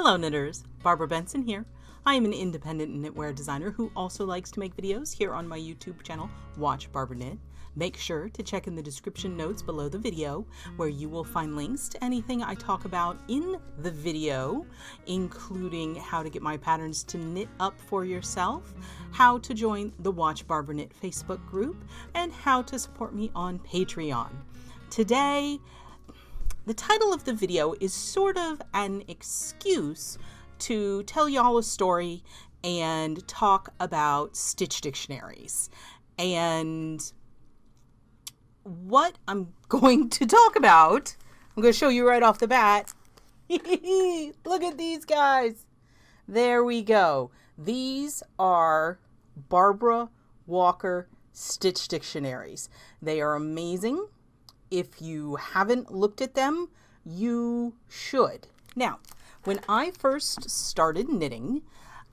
Hello knitters, Barbara Benson here. I am an independent knitwear designer who also likes to make videos here on my YouTube channel, Watch Barbara Knit. Make sure to check in the description notes below the video where you will find links to anything I talk about in the video, including how to get my patterns to knit up for yourself, how to join the Watch Barbara Knit Facebook group, and how to support me on Patreon. Today, the title of the video is sort of an excuse to tell y'all a story and talk about stitch dictionaries. And what I'm going to talk about, I'm going to show you right off the bat. Look at these guys. There we go. These are Barbara Walker stitch dictionaries. They are amazing. If you haven't looked at them, you should. Now, when I first started knitting,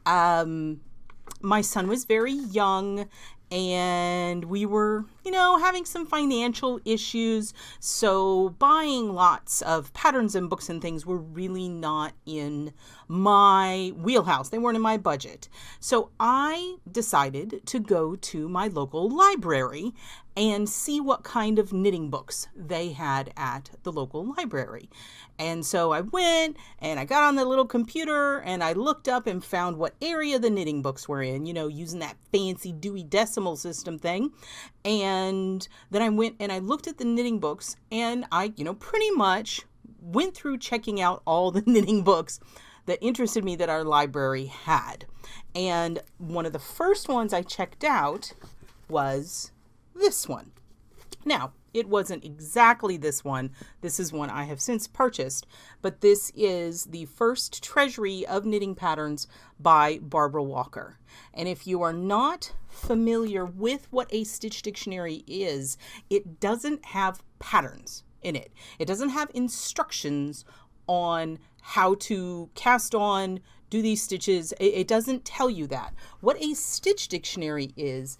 my son was very young and we were, having some financial issues. So buying lots of patterns and books and things were really not in my wheelhouse. They weren't in my budget. So I decided to go to my local library and see what kind of knitting books they had at the local library. And so I went and I got on the little computer and I looked up and found what area the knitting books were in, using that fancy Dewey Decimal System thing. And then I went and I looked at the knitting books and I, pretty much went through checking out all the knitting books that interested me that our library had. And one of the first ones I checked out was this one. Now, it wasn't exactly this one. This is one I have since purchased, but this is the first treasury of knitting patterns by Barbara Walker. And if you are not familiar with what a stitch dictionary is, it doesn't have patterns in it. It doesn't have instructions on how to cast on, do these stitches. It doesn't tell you that. What a stitch dictionary is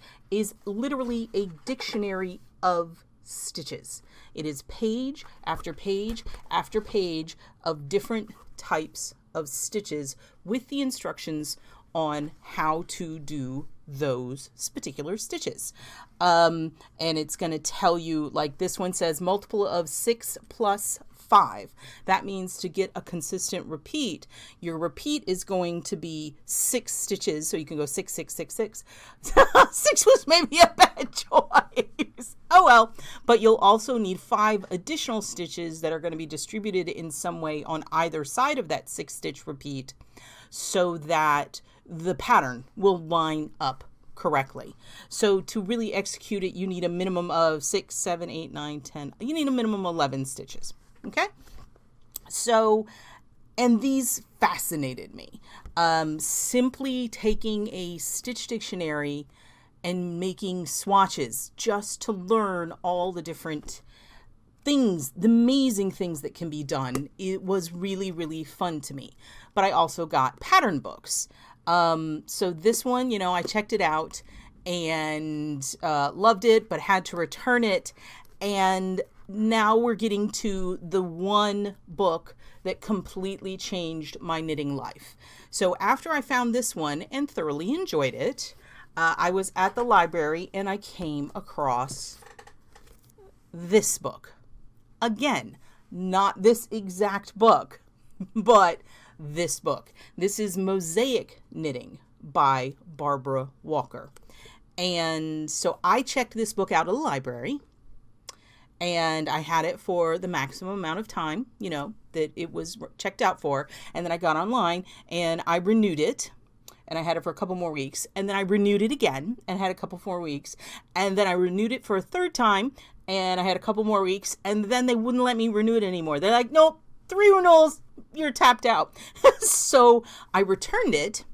literally a dictionary of stitches. It is page after page after page of different types of stitches with the instructions on how to do those particular stitches. And it's going to tell you, like this one says, multiple of 6 plus 5. That means to get a consistent repeat, your repeat is going to be 6 stitches. So you can go 6, 6, 6, 6. 6 was maybe a bad choice. Oh well, but you'll also need 5 additional stitches that are going to be distributed in some way on either side of that 6 stitch repeat so that the pattern will line up correctly. So to really execute it, you need a minimum of 6, 7, 8, 9, 10. You need a minimum of 11 stitches. Okay. So, and these fascinated me. Simply taking a stitch dictionary and making swatches just to learn all the different things, the amazing things that can be done. It was really, really fun to me. But I also got pattern books. So this one, I checked it out and loved it, but had to return it. And now we're getting to the one book that completely changed my knitting life. So after I found this one and thoroughly enjoyed it, I was at the library and I came across this book. Again, not this exact book, but this book. This is Mosaic Knitting by Barbara Walker. And so I checked this book out at the library. And I had it for the maximum amount of time, that it was checked out for. And then I got online and I renewed it. And I had it for a couple more weeks. And then I renewed it again and had a couple more weeks. And then I renewed it for a third time. And I had a couple more weeks. And then they wouldn't let me renew it anymore. They're like, nope, 3 renewals, you're tapped out. So I returned it.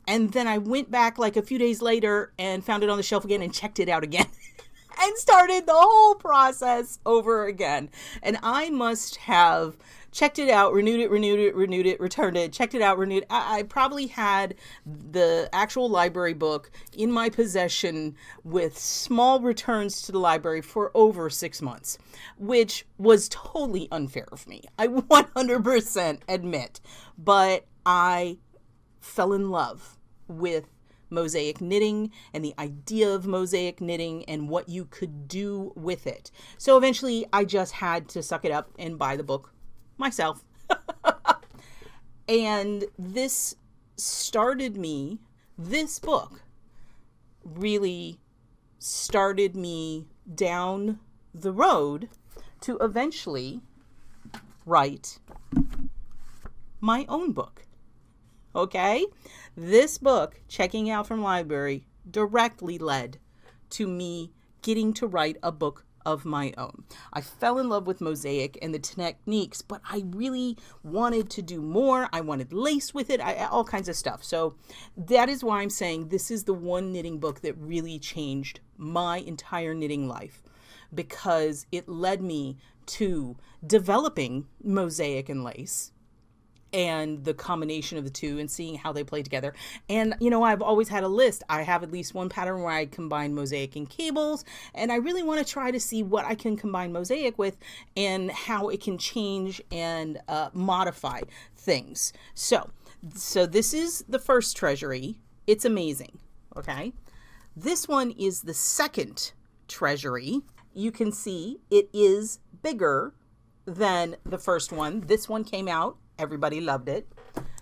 And then I went back like a few days later and found it on the shelf again and checked it out again. And started the whole process over again. And I must have checked it out, renewed it, returned it, checked it out, renewed it. I probably had the actual library book in my possession with small returns to the library for over 6 months, which was totally unfair of me. I 100% admit, but I fell in love with mosaic knitting and the idea of mosaic knitting and what you could do with it. So eventually I just had to suck it up and buy the book myself. And this book really started me down the road to eventually write my own book. Okay? This book, Checking Out from Library, directly led to me getting to write a book of my own. I fell in love with mosaic and the techniques, but I really wanted to do more. I wanted lace with it, all kinds of stuff. So that is why I'm saying this is the one knitting book that really changed my entire knitting life, because it led me to developing mosaic and lace and the combination of the two and seeing how they play together. And, you know, I've always had a list. I have at least one pattern where I combine mosaic and cables, and I really want to try to see what I can combine mosaic with and how it can change and modify things. So this is the first treasury. It's amazing. Okay. This one is the second treasury. You can see it is bigger than the first one. This one came out. Everybody loved it.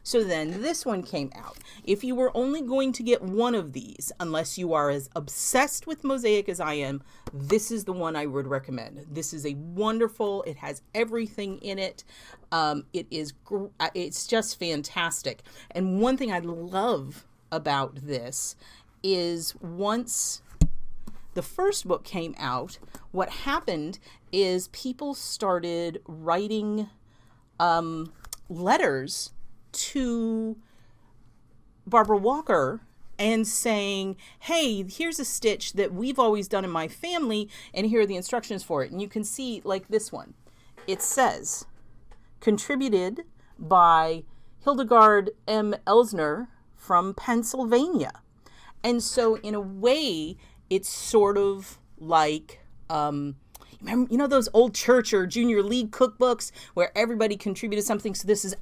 So then this one came out. If you were only going to get one of these, unless you are as obsessed with mosaic as I am, this is the one I would recommend. This is a wonderful, it has everything in it. It's just fantastic. And one thing I love about this is once the first book came out, what happened is people started writing letters to Barbara Walker and saying, hey, here's a stitch that we've always done in my family, and here are the instructions for it. And you can see, like this one, it says, contributed by Hildegard M. Elsner from Pennsylvania. And so in a way, it's sort of like, you know those old church or junior league cookbooks where everybody contributed something? So this is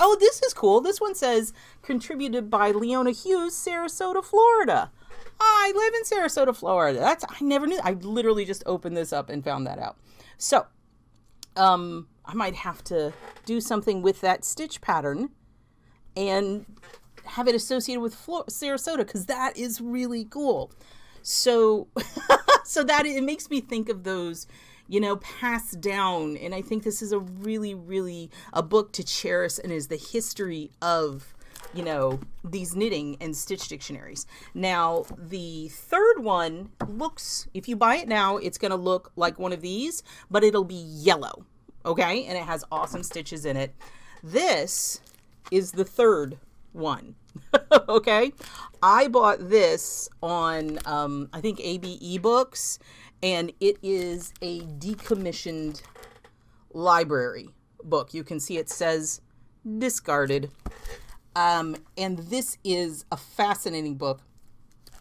cool. This one says contributed by Leona Hughes, Sarasota, Florida. I live in Sarasota, Florida. I never knew. I literally just opened this up and found that out. So I might have to do something with that stitch pattern and have it associated with Sarasota, because that is really cool. So that it makes me think of those, you know, passed down. And I think this is a really, really a book to cherish, and is the history of, you know, these knitting and stitch dictionaries. Now, the third one looks, if you buy it now, it's going to look like one of these, but it'll be yellow. Okay. And it has awesome stitches in it. This is the third one. Okay. I bought this on, I think ABE Books, and it is a decommissioned library book. You can see it says discarded. And this is a fascinating book.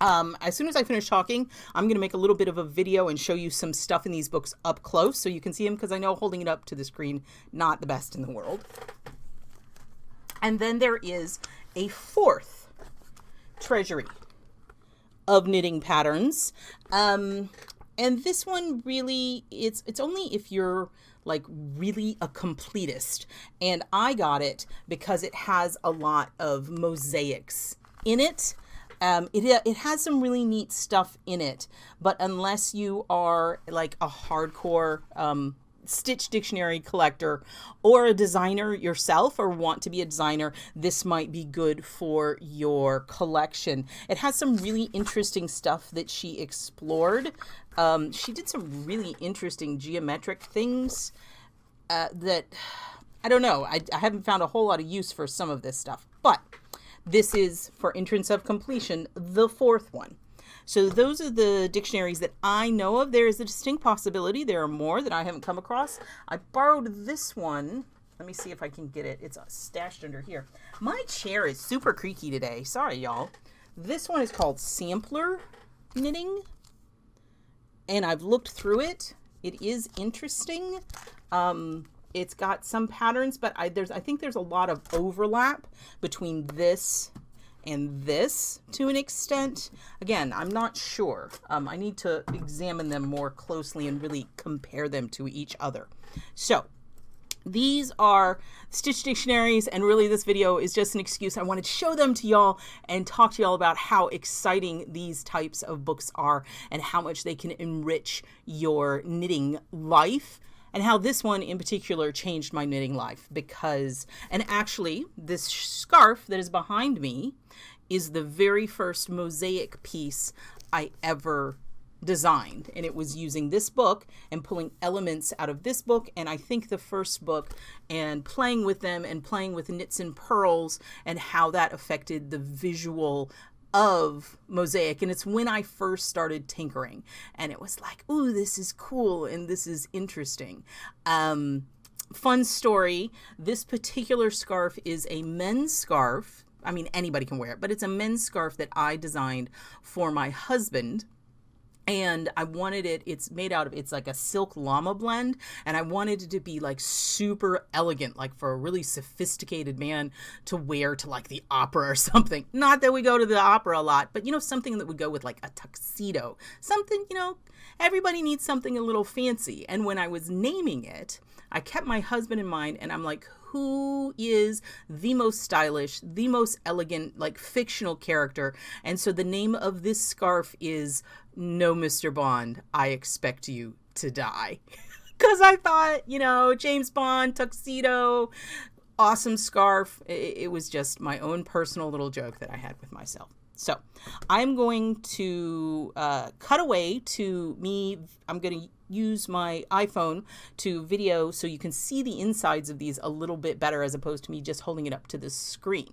As soon as I finish talking, I'm going to make a little bit of a video and show you some stuff in these books up close so you can see them, because I know holding it up to the screen, not the best in the world. And then there is a fourth treasury of knitting patterns. And this one really, it's only if you're like really a completist. And I got it because it has a lot of mosaics in it. It has some really neat stuff in it, but unless you are like a hardcore stitch dictionary collector or a designer yourself, or want to be a designer, this might be good for your collection. It has some really interesting stuff that she explored. She did some really interesting geometric things that, I don't know, I haven't found a whole lot of use for some of this stuff, but this is, for entrance of completion, the fourth one. So those are the dictionaries that I know of. There is a distinct possibility there are more that I haven't come across. I borrowed this one Let me see if I can get it. It's stashed under here. My chair is super creaky today. Sorry, y'all. This one is called Sampler Knitting, and I've looked through it. It is interesting. It's got some patterns, but I think there's a lot of overlap between this and this to an extent. Again, I'm not sure. I need to examine them more closely and really compare them to each other. So these are stitch dictionaries, and really this video is just an excuse. I wanted to show them to y'all and talk to y'all about how exciting these types of books are and how much they can enrich your knitting life, and how this one in particular changed my knitting life because, and actually this scarf that is behind me is the very first mosaic piece I ever designed, and it was using this book and pulling elements out of this book and I think the first book and playing with them and playing with knits and purls and how that affected the visual of mosaic. And it's when I first started tinkering and it was like, ooh, this is cool and this is interesting. Fun story, this particular scarf is a men's scarf. I mean, anybody can wear it, but it's a men's scarf that I designed for my husband. And I wanted it, it's made out of, it's like a silk llama blend. And I wanted it to be like super elegant, like for a really sophisticated man to wear to like the opera or something. Not that we go to the opera a lot, but you know, something that would go with like a tuxedo. Something, you know, everybody needs something a little fancy. And when I was naming it, I kept my husband in mind and I'm like, who is the most stylish, the most elegant, like fictional character? And so the name of this scarf is No, Mr. Bond, I Expect You to Die. Because I thought, you know, James Bond, tuxedo, awesome scarf. It was just my own personal little joke that I had with myself. So I'm going to cut away to me. I'm going to use my iPhone to video so you can see the insides of these a little bit better as opposed to me just holding it up to the screen.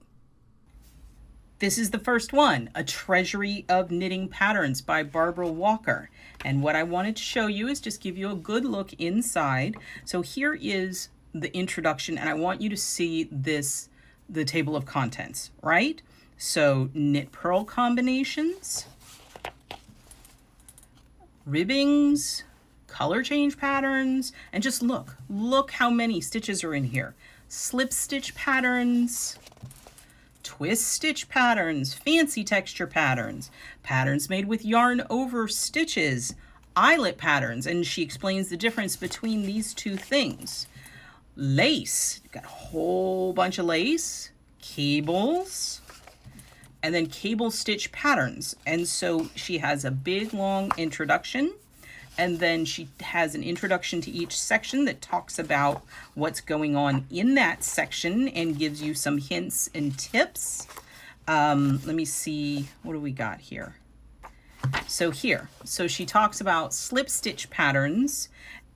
This is the first one, A Treasury of Knitting Patterns by Barbara Walker. And what I wanted to show you is just give you a good look inside. So here is the introduction, and I want you to see this, the table of contents, right? So knit purl combinations, ribbings, color change patterns, and just look how many stitches are in here. Slip stitch patterns, twist stitch patterns, fancy texture patterns, patterns made with yarn over stitches, eyelet patterns, and she explains the difference between these two things. Lace, got a whole bunch of lace, cables, and then cable stitch patterns. And so she has a big long introduction, and then she has an introduction to each section that talks about what's going on in that section and gives you some hints and tips. Let me see, what do we got here? So she talks about slip stitch patterns,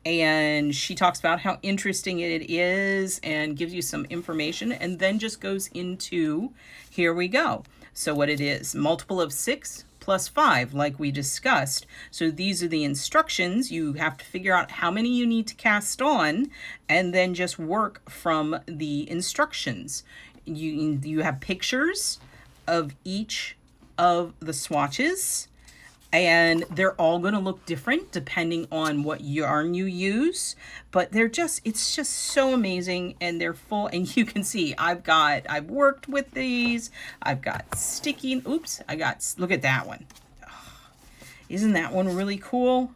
and she talks about how interesting it is and gives you some information, and then just goes into, here we go. So what it is, multiple of 6 plus 5, like we discussed. So these are the instructions. You have to figure out how many you need to cast on and then just work from the instructions. You have pictures of each of the swatches, and they're all going to look different depending on what yarn you use, but it's just so amazing, and they're full, and you can see I've worked with these. I've got sticky, look at that one. Oh, isn't that one really cool?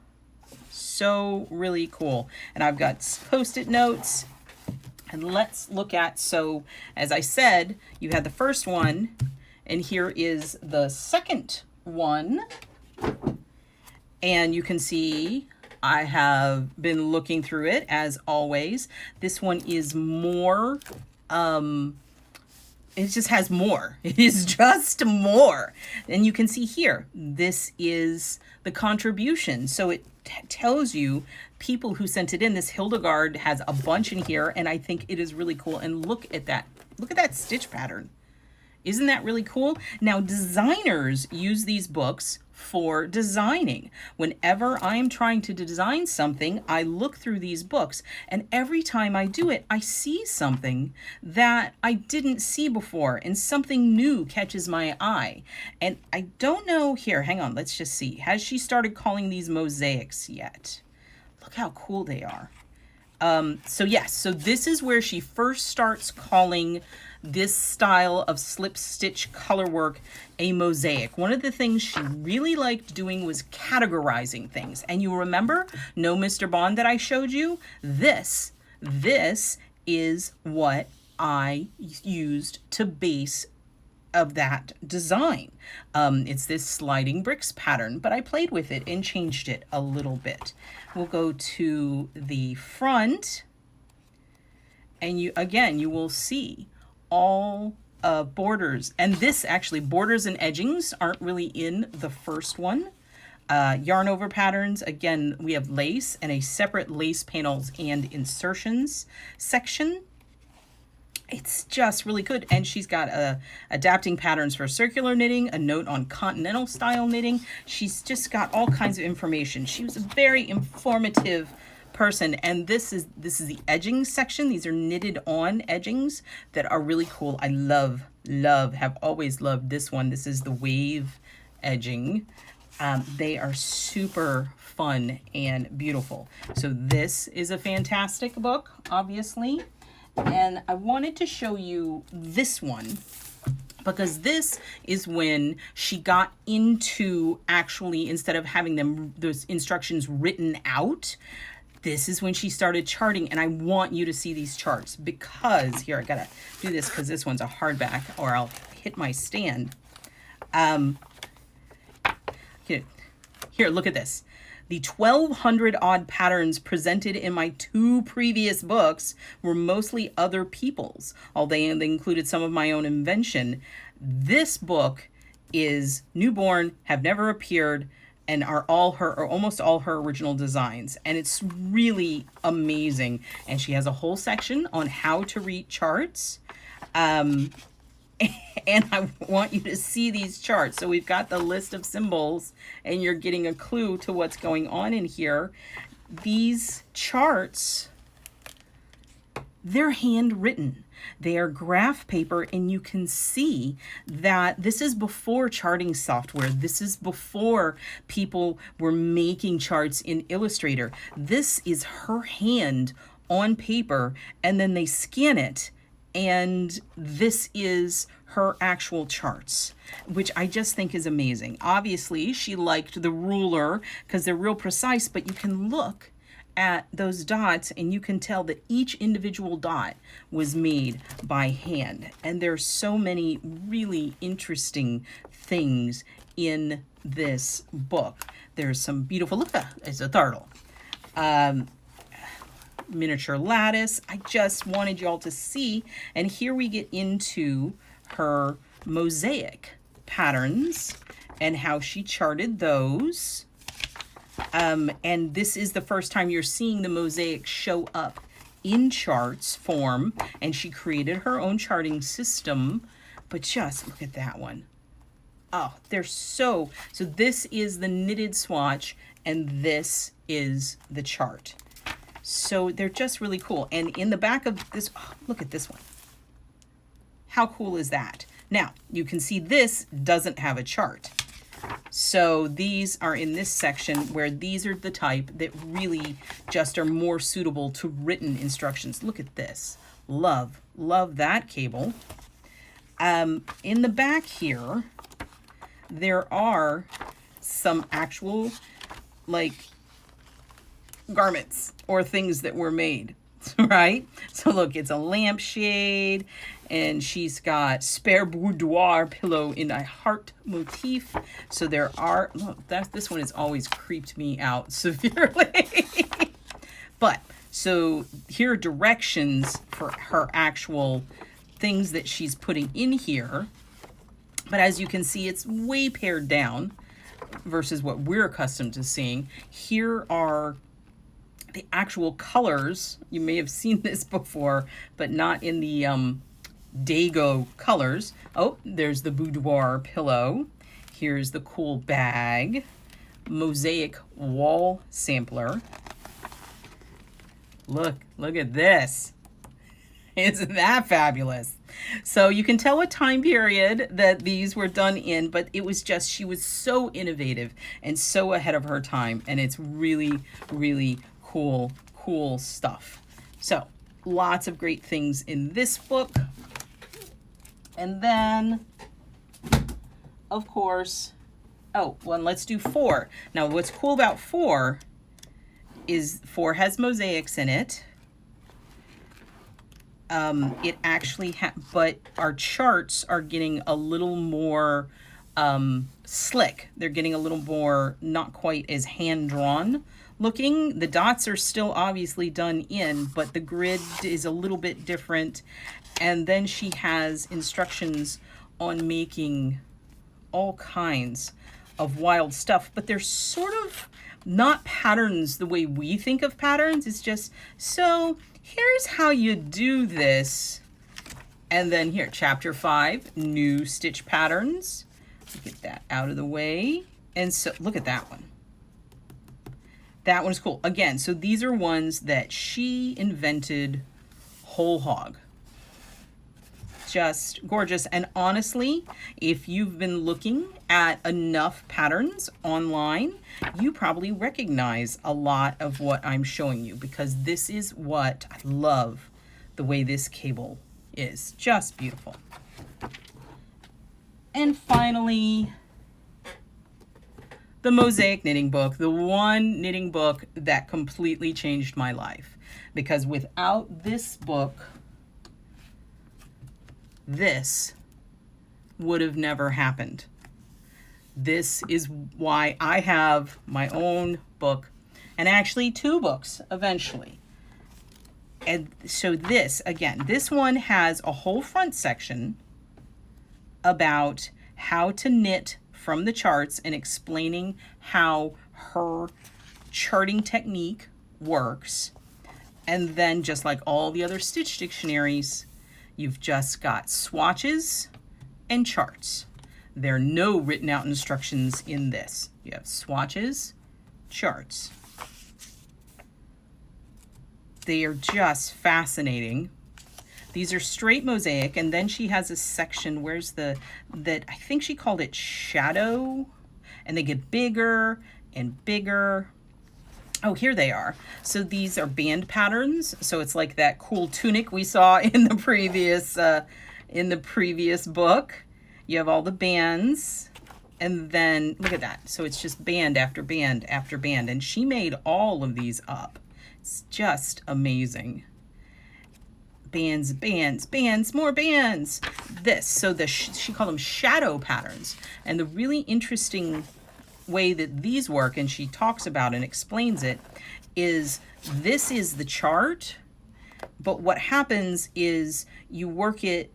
So really cool. And I've got post-it notes, and let's look at, so as I said, you had the first one, and here is the second one. And you can see I have been looking through it as always. This one is more, it just has more. It is just more. And you can see here, this is the contribution. So it tells you people who sent it in. This Hildegard has a bunch in here, and I think it is really cool. And look at that. Look at that stitch pattern. Isn't that really cool? Now, designers use these books for designing. Whenever I'm trying to design something, I look through these books, and every time I do it, I see something that I didn't see before, and something new catches my eye. And I don't know, here, hang on, let's just see. Has she started calling these mosaics yet? Look how cool they are. So yes, so this is where she first starts calling this style of slip stitch color work a mosaic. One of the things she really liked doing was categorizing things. And you remember, No Mr. Bond that I showed you? This is what I used to base of that design. It's this sliding bricks pattern, but I played with it and changed it a little bit. We'll go to the front, and you will see all borders. And this actually, borders and edgings aren't really in the first one. Yarn over patterns, again, we have lace and a separate lace panels and insertions section. It's just really good. And she's got adapting patterns for circular knitting, a note on continental style knitting. She's just got all kinds of information. She was a very informative person. And this is the edging section. These are knitted on edgings that are really cool. I have always loved this one. This is the wave edging. They are super fun and beautiful. So this is a fantastic book, obviously. And I wanted to show you this one because this is when she got into actually, instead of having those instructions written out, this is when she started charting. And I want you to see these charts because, here, I gotta do this because this one's a hardback or I'll hit my stand. Here, look at this. The 1,200 odd patterns presented in my 2 previous books were mostly other people's, although they included some of my own invention. This book is newborn, have never appeared, and are all her, or almost all her original designs. And it's really amazing. And she has a whole section on how to read charts. And I want you to see these charts. So we've got the list of symbols and you're getting a clue to what's going on in here. These charts, they're handwritten. They are graph paper, and you can see that this is before charting software. This is before people were making charts in Illustrator. This is her hand on paper, and then they scan it, and this is her actual charts, which I just think is amazing. Obviously, she liked the ruler because they're real precise, but you can look at those dots and you can tell that each individual dot was made by hand. And there's so many really interesting things in this book. There's some beautiful, look, it's a turtle. Miniature lattice. I just wanted y'all to see. And here we get into her mosaic patterns and how she charted those. And this is the first time you're seeing the mosaic show up in charts form, and she created her own charting system. But just look at that one. Oh, they're so this is the knitted swatch, and this is the chart. So they're just really cool. And in the back of this, oh, look at this one. How cool is that? Now, you can see this doesn't have a chart. So these are in this section where these are the type that really just are more suitable to written instructions. Look at this. Love that cable. In the back here, there are some actual like garments or things that were made, right? So look, it's a lampshade, and she's got spare boudoir pillow in a heart motif. So there are, look, this one has always creeped me out severely. But so here are directions for her actual things that she's putting in here. But as you can see, it's way pared down versus what we're accustomed to seeing. Here are the actual colors. You may have seen this before, but not in the Dago colors. Oh, there's the boudoir pillow. Here's the cool bag. Mosaic wall sampler. Look at this. Isn't that fabulous? So you can tell what time period that these were done in, but it was just, she was so innovative and so ahead of her time, and it's really, really cool stuff. So lots of great things in this book. And then, of course, oh, well, let's do 4. Now, what's cool about 4 is 4 has mosaics in it. It actually but our charts are getting a little more slick. They're getting a little more, not quite as hand-drawn looking. The dots are still obviously done in, but the grid is a little bit different. And then she has instructions on making all kinds of wild stuff, but they're sort of not patterns the way we think of patterns. It's just, so here's how you do this. And then here, chapter 5, new stitch patterns. Get that out of the way. And so look at that one. That one is cool. Again, so these are ones that she invented whole hog. Just gorgeous. And honestly, if you've been looking at enough patterns online, you probably recognize a lot of what I'm showing you, because this is what I love, the way this cable is. Just beautiful. And finally, the Mosaic knitting book, the one knitting book that completely changed my life. Because without this book, this would have never happened. This is why I have my own book, and actually 2 books eventually. And so this, again, this one has a whole front section about how to knit from the charts and explaining how her charting technique works. And then, just like all the other stitch dictionaries, you've just got swatches and charts. There are no written out instructions in this. You have swatches, charts. They are just fascinating. These are straight mosaic, and then she has a section, where's the, that I think she called it shadow, and they get bigger and bigger. Oh, here they are. So these are band patterns. So it's like that cool tunic we saw in the previous book. You have all the bands, and then look at that. So it's just band after band after band, and she made all of these up. It's just amazing. Bands, bands, bands, more bands. This, so she called them shadow patterns. And the really interesting way that these work, and she talks about and explains it, is this is the chart, but what happens is you work it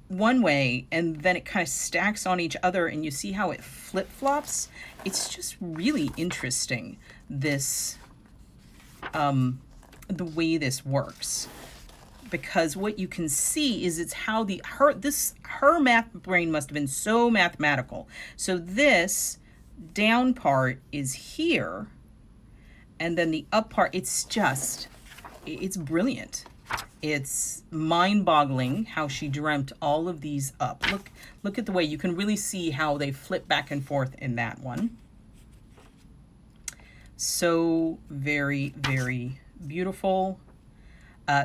one way and then it kind of stacks on each other, and you see how it flip-flops. It's just really interesting, this the way this works, because what you can see is it's how her math brain must have been so mathematical. So this down part is here, and then the up part, it's brilliant. It's mind-boggling how she dreamt all of these up. Look at the way you can really see how they flip back and forth in that one. So very, very beautiful.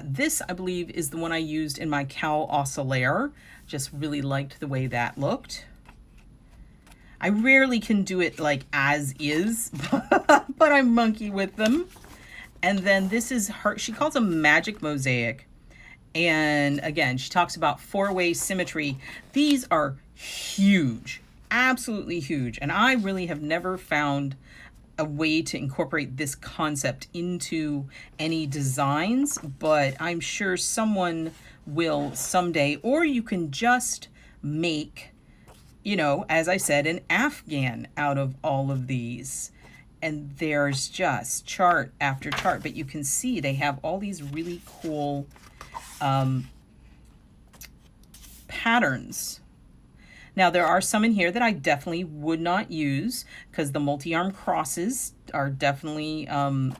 This, I believe, is the one I used in my cowl oscillaire. Just really liked the way that looked. I rarely can do it like as is, but I monkey with them. And then this is her, she calls them magic mosaic. And again, she talks about 4-way symmetry. These are huge, absolutely huge. And I really have never found a way to incorporate this concept into any designs, but I'm sure someone will someday. Or you can just make, you know, as I said, an Afghan out of all of these. And there's just chart after chart, but you can see they have all these really cool patterns. Now, there are some in here that I definitely would not use because the multi-arm crosses are definitely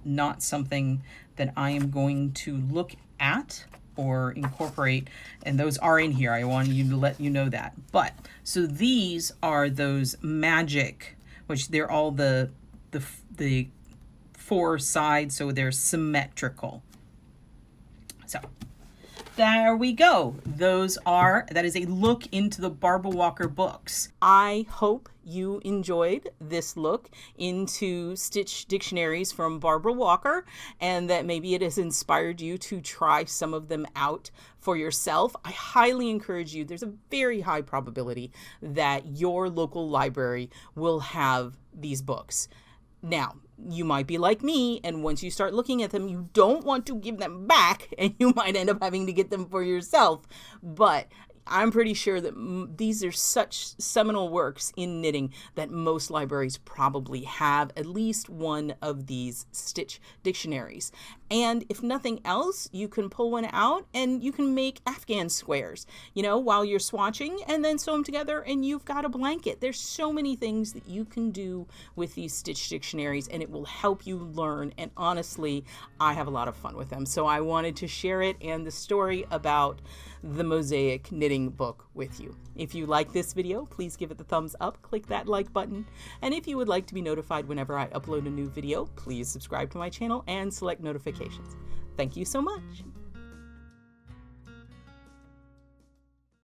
not something that I am going to look at or incorporate, and those are in here. I wanted you to let you know that. But so these are those magic, which they're all the four sides, so they're symmetrical. So there we go. That is a look into the Barbara Walker books. I hope you enjoyed this look into Stitch dictionaries from Barbara Walker, and that maybe it has inspired you to try some of them out for yourself. I highly encourage you. There's a very high probability that your local library will have these books. Now, you might be like me, and once you start looking at them, you don't want to give them back, and you might end up having to get them for yourself. But I'm pretty sure that these are such seminal works in knitting that most libraries probably have at least one of these Stitch dictionaries. And if nothing else, you can pull one out and you can make Afghan squares, while you're swatching, and then sew them together and you've got a blanket. There's so many things that you can do with these Stitch dictionaries, and it will help you learn. And honestly, I have a lot of fun with them. So I wanted to share it and the story about the Mosaic knitting book with you. If you like this video, please give it the thumbs up, click that like button. And if you would like to be notified whenever I upload a new video, please subscribe to my channel and select notifications. Thank you so much.